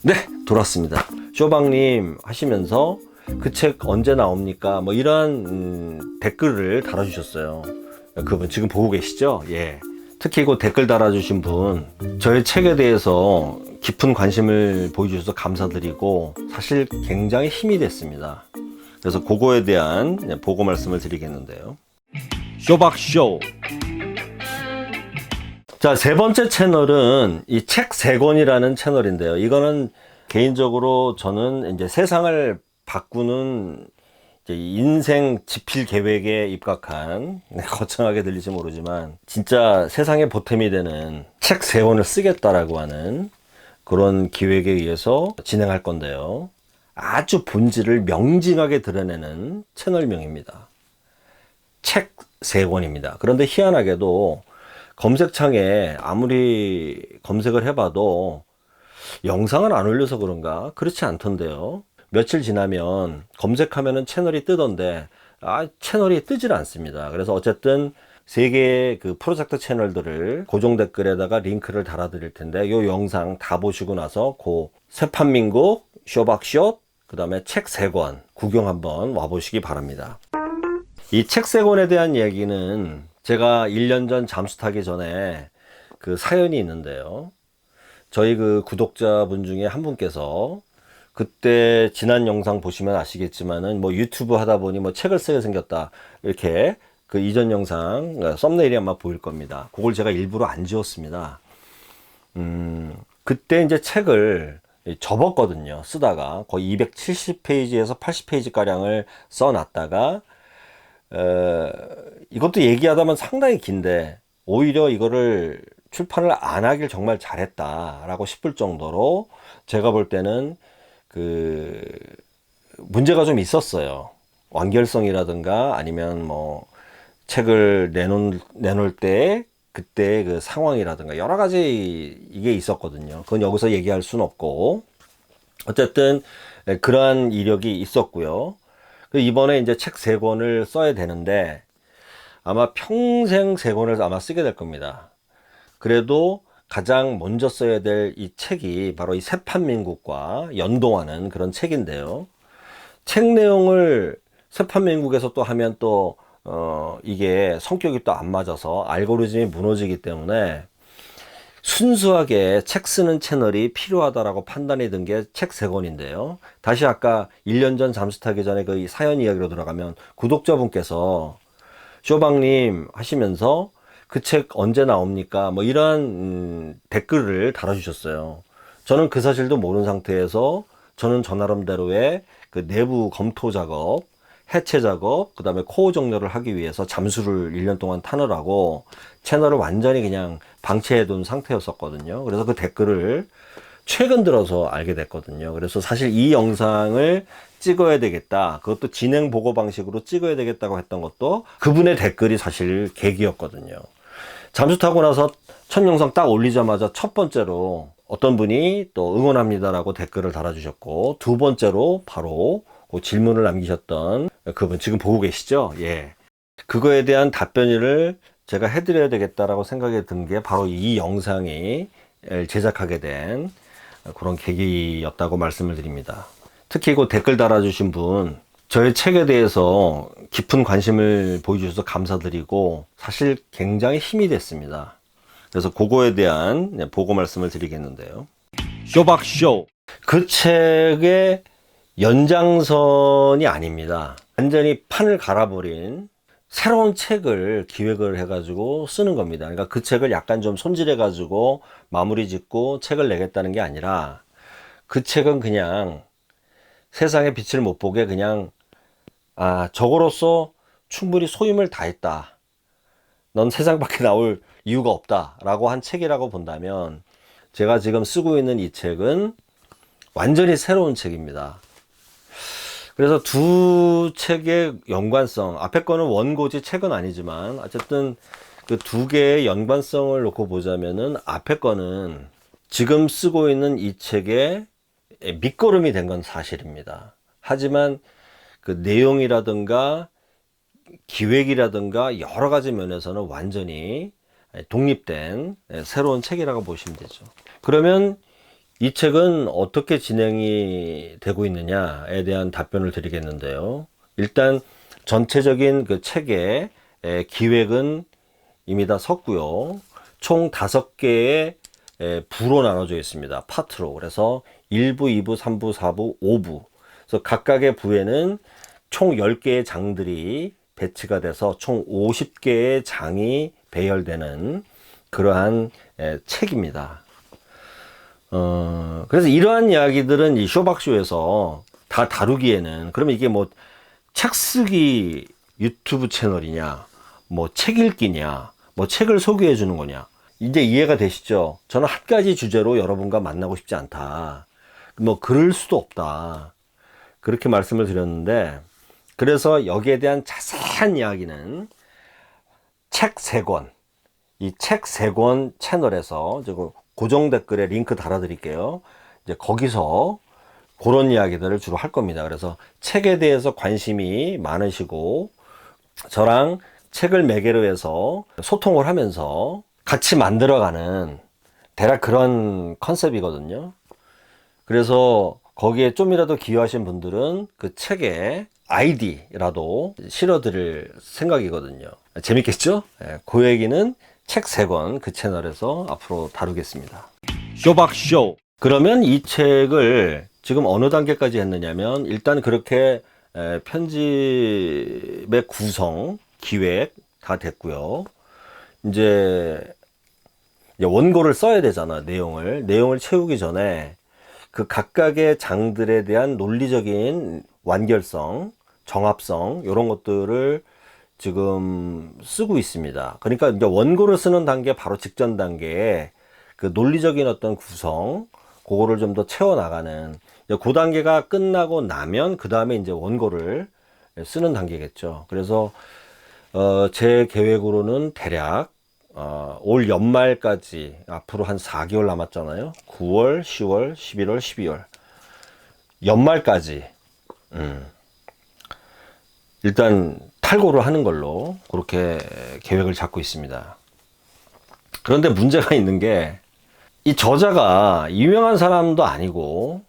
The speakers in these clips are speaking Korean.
네, 돌아왔습니다. 쇼박님 하시면서 그 책 언제 나옵니까? 뭐 이러한 댓글을 달아주셨어요. 그분 지금 보고 계시죠? 예. 특히 그 댓글 달아주신 분, 저의 책에 대해서 깊은 관심을 보여주셔서 감사드리고 사실 굉장히 힘이 됐습니다. 그래서 그거에 대한 보고 말씀을 드리겠는데요. 쇼박쇼. 자, 세 번째 채널은 이 책 세 권이라는 채널인데요. 이거는 개인적으로 저는 이제 세상을 바꾸는 이제 인생 지필 계획에 입각한, 거창하게 들릴지 모르지만 진짜 세상의 보탬이 되는 책 세 권을 쓰겠다라고 하는 그런 기획에 의해서 진행할 건데요. 아주 본질을 명징하게 드러내는 채널명입니다. 책 세 권입니다. 그런데 희한하게도 검색창에 아무리 검색을 해봐도 영상을 안 올려서 그런가? 그렇지 않던데요. 며칠 지나면 검색하면은 채널이 뜨던데, 채널이 뜨질 않습니다. 그래서 어쨌든 세 개의 그 프로젝트 채널들을 고정 댓글에다가 링크를 달아 드릴 텐데, 요 영상 다 보시고 나서 세판민국, 쇼박쇼, 그 다음에 책 세 권 구경 한번 와보시기 바랍니다. 이 책 세 권에 대한 얘기는 제가 1년 전 잠수 타기 전에 그 사연이 있는데요. 저희 그 구독자분 중에 한 분께서 그때 지난 영상 보시면 아시겠지만은 뭐 유튜브 하다 보니 뭐 책을 쓰게 생겼다, 이렇게 그 이전 영상 썸네일이 아마 보일 겁니다. 그걸 제가 일부러 안 지웠습니다. 그때 이제 책을 접었거든요. 쓰다가 거의 270페이지에서 80페이지 가량을 써놨다가 이것도 얘기하다면 상당히 긴데 오히려 이거를 출판을 안 하길 정말 잘했다라고 싶을 정도로 제가 볼 때는 그 문제가 좀 있었어요. 완결성이라든가 아니면 뭐 책을 내놓을 때 그때 그 상황이라든가 여러 가지 이게 있었거든요. 그건 여기서 얘기할 수는 없고, 어쨌든 그러한 이력이 있었고요. 이번에 이제 책 세 권을 써야 되는데 아마 평생 세 권을 아마 쓰게 될 겁니다. 그래도 가장 먼저 써야 될 이 책이 바로 이 세판민국과 연동하는 그런 책인데요. 책 내용을 세판민국에서 또 하면 또 이게 성격이 또 안 맞아서 알고리즘이 무너지기 때문에 순수하게 책 쓰는 채널이 필요하다라고 판단이 든 게 책 세 권인데요. 다시 아까 1년 전 잠수 타기 전에 그 사연 이야기로 들어가면 구독자분께서 쇼박님 하시면서 그 책 언제 나옵니까? 뭐 이러한 댓글을 달아주셨어요. 저는 그 사실도 모르는 상태에서 저는 저 나름대로의 그 내부 검토 작업, 해체 작업, 그 다음에 코어 정렬을 하기 위해서 잠수를 1년 동안 타느라고 채널을 완전히 그냥 방치해 둔 상태였었거든요. 그래서 그 댓글을 최근 들어서 알게 됐거든요. 그래서 사실 이 영상을 찍어야 되겠다, 그것도 진행 보고 방식으로 찍어야 되겠다고 했던 것도 그분의 댓글이 사실 계기였거든요. 잠수 타고 나서 첫 영상 딱 올리자마자 첫 번째로 어떤 분이 또 응원합니다라고 댓글을 달아주셨고, 두 번째로 바로 그 질문을 남기셨던 그분 지금 보고 계시죠? 예. 그거에 대한 답변을 제가 해드려야 되겠다라고 생각이 든 게 바로 이 영상이 제작하게 된 그런 계기였다고 말씀을 드립니다. 특히 그 댓글 달아주신 분, 저의 책에 대해서 깊은 관심을 보여주셔서 감사드리고 사실 굉장히 힘이 됐습니다. 그래서 그거에 대한 보고 말씀을 드리겠는데요. 쇼박쇼. 그 책의 연장선이 아닙니다. 완전히 판을 갈아버린 새로운 책을 기획을 해가지고 쓰는 겁니다. 그러니까 그 책을 약간 좀 손질해가지고 마무리 짓고 책을 내겠다는 게 아니라, 그 책은 그냥 세상에 빛을 못 보게 그냥 저거로서 충분히 소임을 다했다, 넌 세상 밖에 나올 이유가 없다 라고 한 책이라고 본다면, 제가 지금 쓰고 있는 이 책은 완전히 새로운 책입니다. 그래서 두 책의 연관성, 앞에 거는 원고지 책은 아니지만 어쨌든 그 두 개의 연관성을 놓고 보자면은 앞에 거는 지금 쓰고 있는 이 책의 밑거름이 된 건 사실입니다. 하지만 그 내용이라든가 기획이라든가 여러 가지 면에서는 완전히 독립된 새로운 책이라고 보시면 되죠. 그러면 이 책은 어떻게 진행이 되고 있느냐에 대한 답변을 드리겠는데요. 일단 전체적인 그 책의 기획은 이미 다 섰고요. 총 5개의 부로 나눠져 있습니다. 파트로. 그래서 1부, 2부, 3부, 4부, 5부. 그래서 각각의 부에는 총 10개의 장들이 배치가 돼서 총 50개의 장이 배열되는 그러한 책입니다. 그래서 이러한 이야기들은 이 쇼박쇼에서 다 다루기에는, 그러면 이게 뭐 책 쓰기 유튜브 채널이냐, 뭐 책 읽기냐, 뭐 책을 소개해 주는 거냐. 이제 이해가 되시죠? 저는 한 가지 주제로 여러분과 만나고 싶지 않다. 뭐 그럴 수도 없다. 그렇게 말씀을 드렸는데, 그래서 여기에 대한 자세한 이야기는 책 3권, 이 책 3권 채널에서 고정 댓글에 링크 달아 드릴게요. 이제 거기서 그런 이야기들을 주로 할 겁니다. 그래서 책에 대해서 관심이 많으시고 저랑 책을 매개로 해서 소통을 하면서 같이 만들어가는 대략 그런 컨셉이거든요. 그래서 거기에 좀이라도 기여하신 분들은 그 책에 아이디라도 실어드릴 생각이거든요. 재밌겠죠? 그 얘기는 책 3권 그 채널에서 앞으로 다루겠습니다. 쇼박쇼. 그러면 이 책을 지금 어느 단계까지 했느냐면, 일단 그렇게 편집의 구성, 기획 다 됐고요. 이제 원고를 써야 되잖아. 내용을 채우기 전에 그 각각의 장들에 대한 논리적인 완결성, 정합성 이런 것들을 지금 쓰고 있습니다. 그러니까 이제 원고를 쓰는 단계 바로 직전 단계에 그 논리적인 어떤 구성, 그거를 좀 더 채워나가는, 그 단계가 끝나고 나면 그 다음에 이제 원고를 쓰는 단계겠죠. 그래서 제 계획으로는 대략 올 연말까지, 앞으로 한 4개월 남았잖아요. 9월, 10월, 11월, 12월 연말까지 일단 탈고를 하는 걸로 그렇게 계획을 잡고 있습니다. 그런데 문제가 있는 게, 이 저자가 유명한 사람도 아니고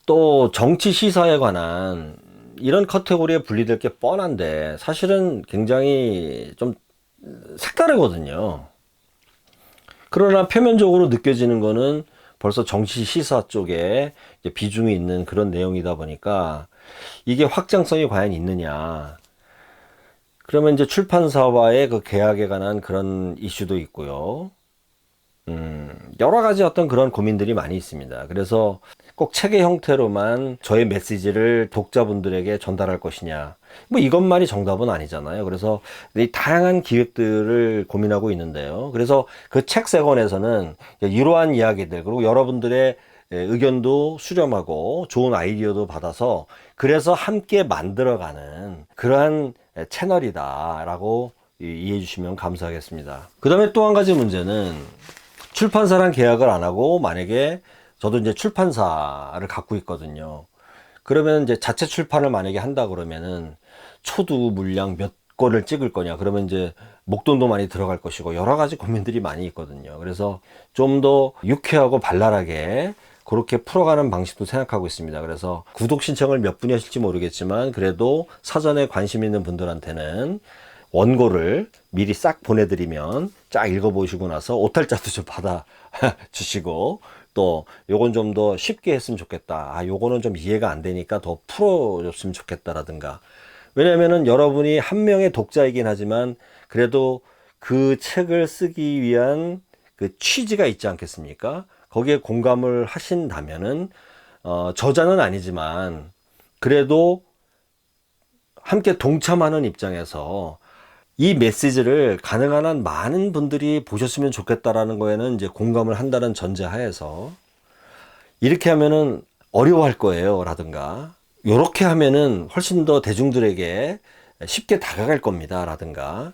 또 정치 시사에 관한 이런 카테고리에 분리될 게 뻔한데, 사실은 굉장히 좀 색다르거든요. 그러나 표면적으로 느껴지는 거는 벌써 정치 시사 쪽에 비중이 있는 그런 내용이다 보니까 이게 확장성이 과연 있느냐. 그러면 이제 출판사와의 그 계약에 관한 그런 이슈도 있고요. 여러 가지 어떤 그런 고민들이 많이 있습니다. 그래서 꼭 책의 형태로만 저의 메시지를 독자분들에게 전달할 것이냐, 뭐 이것만이 정답은 아니잖아요. 그래서 이 다양한 기획들을 고민하고 있는데요. 그래서 그 책 3권에서는 이러한 이야기들, 그리고 여러분들의 의견도 수렴하고 좋은 아이디어도 받아서, 그래서 함께 만들어가는 그러한 채널이다라고 이해해 주시면 감사하겠습니다. 그 다음에 또 한 가지 문제는, 출판사랑 계약을 안 하고 만약에 저도 이제 출판사를 갖고 있거든요. 그러면 이제 자체 출판을 만약에 한다 그러면은 초두 물량 몇 권을 찍을 거냐, 그러면 이제 목돈도 많이 들어갈 것이고 여러 가지 고민들이 많이 있거든요. 그래서 좀 더 유쾌하고 발랄하게 그렇게 풀어가는 방식도 생각하고 있습니다. 그래서 구독 신청을 몇 분이 하실지 모르겠지만, 그래도 사전에 관심 있는 분들한테는 원고를 미리 싹 보내드리면 쫙 읽어보시고 나서 오탈자도 좀 받아 주시고, 또 요건 좀 더 쉽게 했으면 좋겠다, 요거는 좀 이해가 안 되니까 더 풀어줬으면 좋겠다라든가. 왜냐면은 여러분이 한 명의 독자이긴 하지만 그래도 그 책을 쓰기 위한 그 취지가 있지 않겠습니까? 거기에 공감을 하신다면은 저자는 아니지만 그래도 함께 동참하는 입장에서 이 메시지를 가능한 한 많은 분들이 보셨으면 좋겠다라는 거에는 이제 공감을 한다는 전제하에서, 이렇게 하면은 어려워할 거예요 라든가, 이렇게 하면은 훨씬 더 대중들에게 쉽게 다가갈 겁니다 라든가,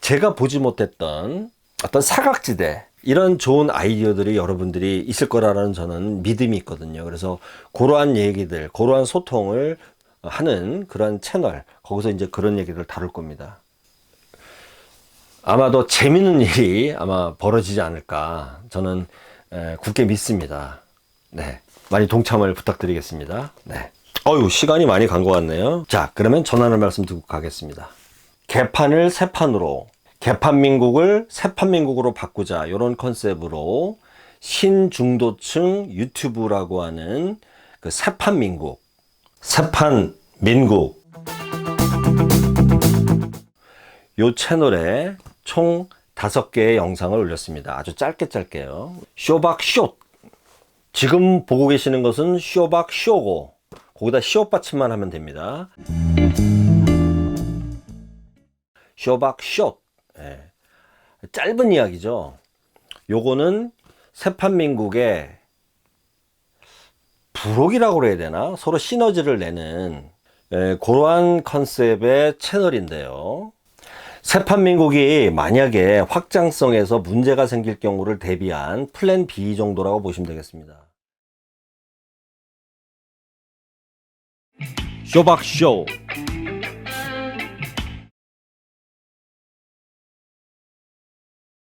제가 보지 못했던 어떤 사각지대, 이런 좋은 아이디어들이 여러분들이 있을 거라는 저는 믿음이 있거든요. 그래서 그러한 얘기들, 그러한 소통을 하는 그런 채널, 거기서 이제 그런 얘기를 다룰 겁니다. 아마도 재밌는 일이 아마 벌어지지 않을까, 저는 굳게 믿습니다. 네. 많이 동참을 부탁드리겠습니다. 네. 어유, 시간이 많이 간 것 같네요. 자, 그러면 전하는 말씀 듣고 가겠습니다. 개판을 새판으로, 개판민국을 새판민국으로 바꾸자, 이런 컨셉으로 신중도층 유튜브라고 하는 그 새판민국, 새판민국 요 채널에 총 5개의 영상을 올렸습니다. 아주 짧게요. 쇼박쇼. 지금 보고 계시는 것은 쇼박쇼고, 거기다 시옷 받침만 하면 됩니다. 쇼박쇼. 예. 짧은 이야기죠. 요거는 새판민국의 부록이라고 그래야 되나? 서로 시너지를 내는 그러한 컨셉의 채널인데요. 새판민국이 만약에 확장성에서 문제가 생길 경우를 대비한 플랜 B 정도라고 보시면 되겠습니다. 쇼박쇼.